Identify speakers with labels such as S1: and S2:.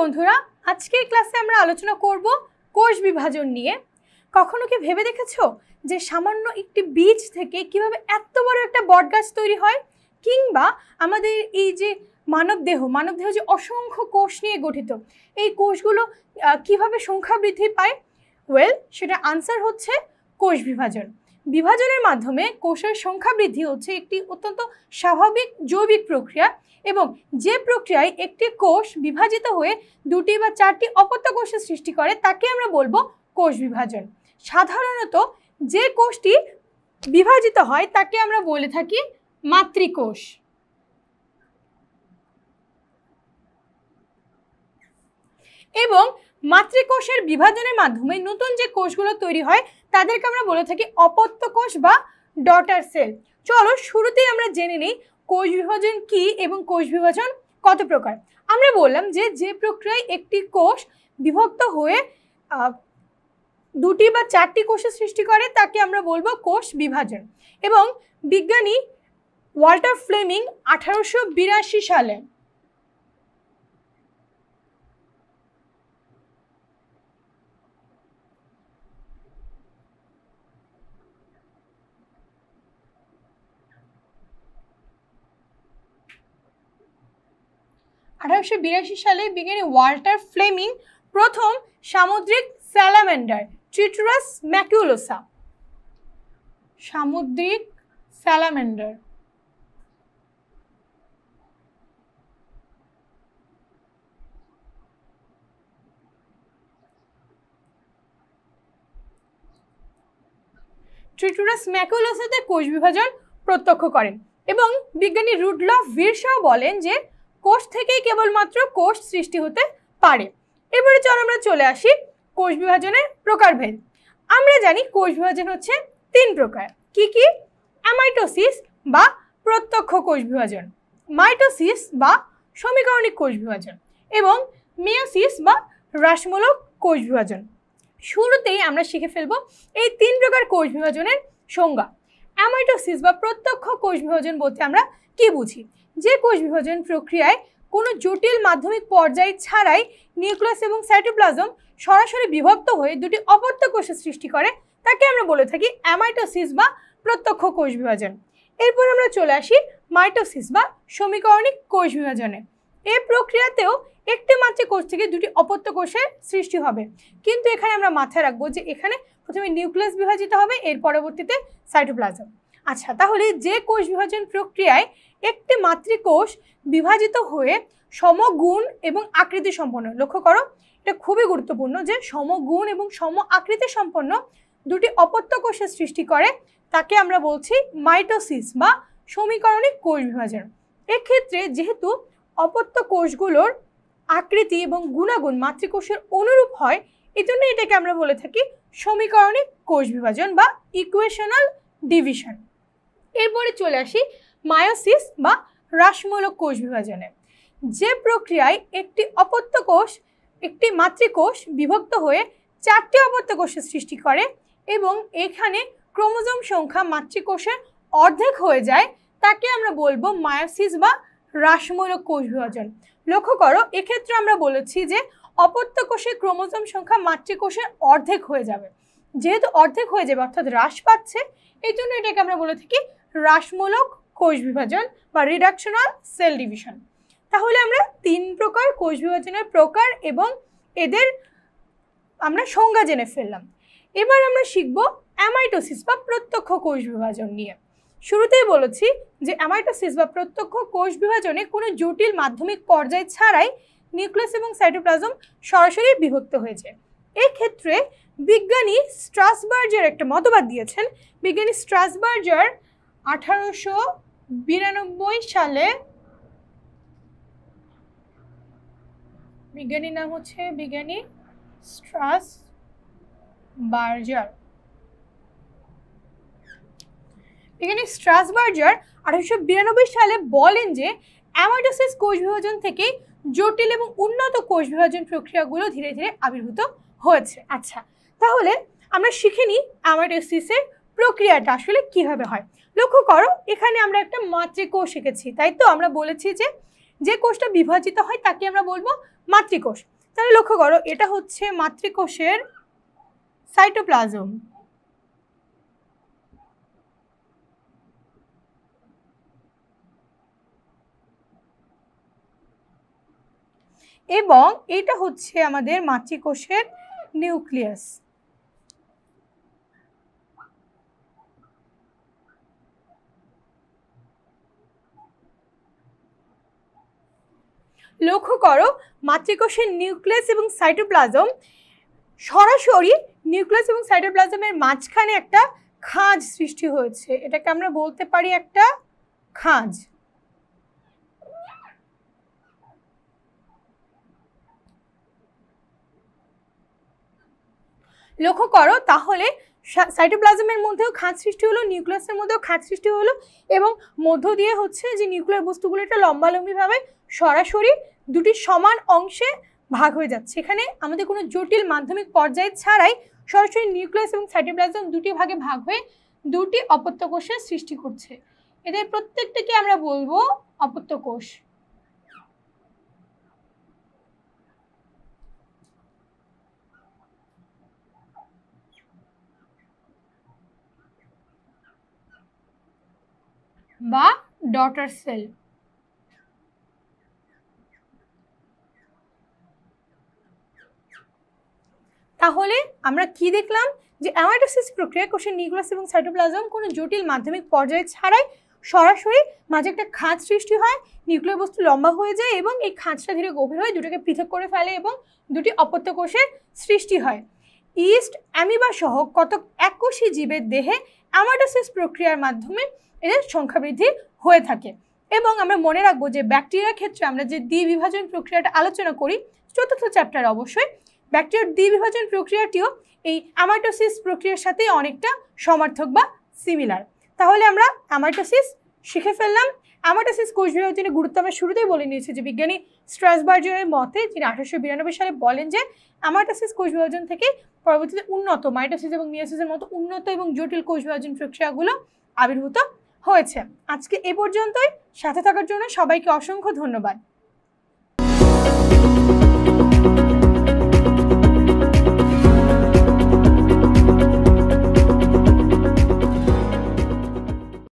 S1: বন্ধুরা, আজকের ক্লাসে আমরা আলোচনা করব কোষ বিভাজন নিয়ে। কখনো কি ভেবে দেখেছো যে সামান্য একটি বীজ থেকে কিভাবে এত বড় একটা বটগাছ তৈরি হয়, কিংবা আমাদের এই যে মানবদেহ যে অসংখ্য কোষ নিয়ে গঠিত, এই কোষগুলো কিভাবে সংখ্যা বৃদ্ধি পায়? সেটা আনসার হচ্ছে কোষ বিভাজন। বিভাজনের মাধ্যমে কোষের সংখ্যা বৃদ্ধি হচ্ছে একটি অত্যন্ত স্বাভাবিক জৈবিক প্রক্রিয়া, এবং যে প্রক্রিয়ায় একটি কোষ বিভাজিত হয়ে দুটি বা চারটি অপত্য কোষের সৃষ্টি করে তাকে আমরা বলবো কোষ বিভাজন। সাধারণত যে কোষটি বিভাজিত হয় তাকে আমরা বলে থাকি মাতৃকোষ। এবং মাতৃকোষের বিভাজনের মাধ্যমে নতুন যে কোষগুলো তৈরি হয় তাদেরকে আমরা বলে থাকি অপত্য কোষ বা ডটার সেল। চলো শুরুতেই আমরা জেনে নিই কোষ বিভাজন কি এবং কোষ বিভাজন কত প্রকার। আমরা বললাম যে প্রক্রিয়ায় একটি কোষ বিভক্ত হয়ে দুটি বা চারটি কোষের সৃষ্টি করে তাকে আমরা বলবো কোষ বিভাজন। এবং বিজ্ঞানী ওয়াল্টার ফ্লেমিং 1882 সালে বিজ্ঞানী ওয়াল্টার ফ্লেমিং প্রথম সামুদ্রিক স্যালামেন্ডার ট্রিটুরাস ম্যাকুলোসা, সামুদ্রিক স্যালামেন্ডার ট্রিটুরাস ম্যাকুলোসাতে কোষ বিভাজন প্রত্যক্ষ করেন। এবং বিজ্ঞানী রুডলফ ভিরশাও বলেন যে কোষ থেকেই কেবলমাত্র কোষ সৃষ্টি হতে পারে। এবারে আমরা চলে আসি কোষ বিভাজনের প্রকারভেদ। আমরা জানি কোষ বিভাজন হচ্ছে তিন প্রকার। কি কি? অ্যামাইটোসিস বা প্রত্যক্ষ কোষ বিভাজন, মাইটোসিস বা সমীকরণিক কোষ বিভাজন, এবং মেয়োসিস বা হ্রাসমূলক কোষ বিভাজন। শুরুতেই আমরা শিখে ফেলবো এই তিন প্রকার কোষ বিভাজনের সংজ্ঞা। অ্যামাইটোসিস বা প্রত্যক্ষ কোষ বিভাজন বলতে আমরা কি বুঝি? যে কোষ বিভাজন প্রক্রিয়ায় কোনো জটিল মাধ্যমিক পর্যায় ছাড়াই নিউক্লিয়াস এবং সাইটোপ্লাজম সরাসরি বিভক্ত হয়ে দুটি অপত্য কোষের সৃষ্টি করে তাকে আমরা বলে থাকি অ্যামাইটোসিস বা প্রত্যক্ষ কোষ বিভাজন। এরপর আমরা চলে আসি মাইটোসিস বা সমীকরণিক কোষ বিভাজনে। এই প্রক্রিয়াতেও একটি মাত্র কোষ থেকে দুটি অপত্য কোষের সৃষ্টি হবে, কিন্তু এখানে আমরা মাথায় রাখবো যে এখানে প্রথমে নিউক্লিয়াস বিভাজিত হবে, এর পরবর্তীতে সাইটোপ্লাজম। আচ্ছা, তাহলে যে কোষ বিভাজন প্রক্রিয়ায় একটি মাতৃকোষ বিভাজিত হয়ে সমগুণ এবং আকৃতি সম্পন্ন, লক্ষ্য করো এটা খুবই গুরুত্বপূর্ণ যে সমগুণ এবং সম আকৃতি সম্পন্ন দুটি অপত্য কোষের সৃষ্টি করে তাকে আমরা বলছি মাইটোসিস বা সমীকরণিক কোষ বিভাজন। এক্ষেত্রে যেহেতু অপত্য কোষগুলোর আকৃতি এবং গুণাগুণ মাতৃকোষের অনুরূপ হয়, এজন্য এটাকে আমরা বলে থাকি সমীকরণিক কোষ বিভাজন বা ইকুয়েশনাল ডিভিশন। এরপরে চলে আসি মায়োসিস বা হ্রাসমূলক কোষ বিভাজনে। যে প্রক্রিয়ায় একটি অপত্য কোষ একটি মাতৃকোষ বিভক্ত হয়ে চারটি অপত্য কোষের সৃষ্টি করে এবং এখানে ক্রোমোজোম সংখ্যা মাতৃকোষের অর্ধেক হয়ে যায় তাকে আমরা বলবো মায়োসিস বা হ্রাসমূলক কোষ বিভাজন। লক্ষ্য করো এক্ষেত্রে আমরা বলেছি যে অপত্য কোষে ক্রোমোজোম সংখ্যা মাতৃকোষের অর্ধেক হয়ে যাবে। যেহেতু অর্ধেক হয়ে যাবে অর্থাৎ হ্রাস পাচ্ছে, এই জন্য এটাকে আমরা বলে থাকি হ্রাসমূলক কোষ বিভাজন বা রিডাকশনাল সেল ডিভিশন। তাহলে আমরা তিন প্রকার কোষ বিভাজনের প্রকার এবং এদের আমরা সংজ্ঞা জেনে ফেললাম। এবার আমরা শিখব অ্যামাইটোসিস বা প্রত্যক্ষ কোষ বিভাজন নিয়ে। শুরুতেই বলেছি যে অ্যামাইটোসিস বা প্রত্যক্ষ কোষ বিভাজনে কোনো জটিল মাধ্যমিক পর্যায় ছাড়াই নিউক্লিয়াস এবং সাইটোপ্লাজম সরাসরি বিভক্ত হয়েছে। এক্ষেত্রে বিজ্ঞানী স্ট্রাসবার্জার একটা মতবাদ দিয়েছেন। বিজ্ঞানী স্ট্রাসবার্জার 1892 সালে, বিজ্ঞানীর নাম হচ্ছে বিজ্ঞানী স্ট্রাসবার্জার। বিজ্ঞানী স্ট্রাসবার্জার 1892 সালে বলেন যে অ্যামাইটোসিস কোষ বিভাজন থেকে জটিল এবং উন্নত কোষ বিভাজন প্রক্রিয়াগুলো ধীরে ধীরে আবির্ভূত হয়েছে। আচ্ছা, তাহলে আমরা শিখে নিই অ্যামাইটোসিসের প্রক্রিয়াটা আসলে কিভাবে হয়। লক্ষ্য করো এখানে আমরা একটা মাতৃকোষ শিখেছি, তাই তো? আমরা বলেছি যে কোষটা বিভাজিত হয় তাকে আমরা বলবো মাতৃকোষ। তাহলে লক্ষ্য করো এটা হচ্ছে মাতৃকোষের সাইটোপ্লাজম, এবং এটা হচ্ছে আমাদের মাতৃকোষের নিউক্লিয়াস। লক্ষ্য করো মাতৃকোষের নিউক্লিয়াস এবং সাইটোপ্লাজম, সরাসরি নিউক্লিয়াস এবং সাইটোপ্লাজমের মাঝখানে একটা খাঁজ সৃষ্টি হয়েছে, এটাকে আমরা বলতে পারি একটা খাঁজ। লক্ষ্য করো তাহলে সাইটোপ্লাজমের মধ্যেও খাঁজ সৃষ্টি হলো, নিউক্লিয়াসের মধ্যেও খাঁজ সৃষ্টি হলো, এবং মধ্য দিয়ে হচ্ছে যে নিউক্লিয়ার বস্তুগুলো এটা লম্বালম্বিভাবে সরাসরি দুটি সমান অংশে ভাগ হয়ে যাচ্ছে। এখানে আমাদের কোনো জটিল মাধ্যমিক পর্যায় ছাড়াই সরাসরি নিউক্লিয়াস এবং সাইটোপ্লাজম দুটি ভাগে ভাগ হয়ে দুটি অপত্য কোষের সৃষ্টি করছে। এদের প্রত্যেকটাকে আমরা বলবো অপত্য কোষ। বা ডটার সেল। তাহলে আমরা কি দেখলাম যে অ্যামাইটোসিস প্রক্রিয়া কোষের নিউক্লিয়াস এবং সাইটোপ্লাজম কোনো জটিল মাধ্যমিক পর্যায়ে ছাড়াই সরাসরি মাঝে একটা খাঁজ সৃষ্টি হয়, নিউক্লিয়ার বস্তু লম্বা হয়ে যায় এবং এই খাঁজটা ধীরে গভীর হয়ে দুটোকে পৃথক করে ফেলে এবং দুটি অপত্য কোষের সৃষ্টি হয়। ইস্ট, অ্যামিবা সহ কতক এককোষী জীবের দেহে অ্যামাইটোসিস প্রক্রিয়ার মাধ্যমে এদের সংখ্যা বৃদ্ধি হয়ে থাকে। এবং আমরা মনে রাখবো যে ব্যাকটেরিয়ার ক্ষেত্রে আমরা যে দ্বিবিভাজন প্রক্রিয়াটা আলোচনা করি চতুর্থ চ্যাপ্টার, অবশ্যই ব্যাকটেরিয়ার দ্বিবিভাজন প্রক্রিয়াটিও এই অ্যামাইটোসিস প্রক্রিয়ার সাথে অনেকটা সমার্থক বা সিমিলার। তাহলে আমরা অ্যামাইটোসিস শিখে ফেললাম। অ্যামাইটোসিস কোষ বিভাজনের গুরুত্ব আমরা শুরুতেই বলে নিয়েছি যে বিজ্ঞানী স্ট্রাসবার্গের মতে যিনি 1892 সালে বলেন যে অ্যামাইটোসিস কোষ বিভাজন থেকে পরবর্তীতে উন্নত মাইটোসিস এবং মিয়োসিসের মতো উন্নত এবং জটিল কোষ বিভাজন প্রক্রিয়াগুলো আবির্ভূত হয়েছে। আজকে এ পর্যন্তই, সাথে থাকার জন্য সবাইকে অসংখ্য ধন্যবাদ।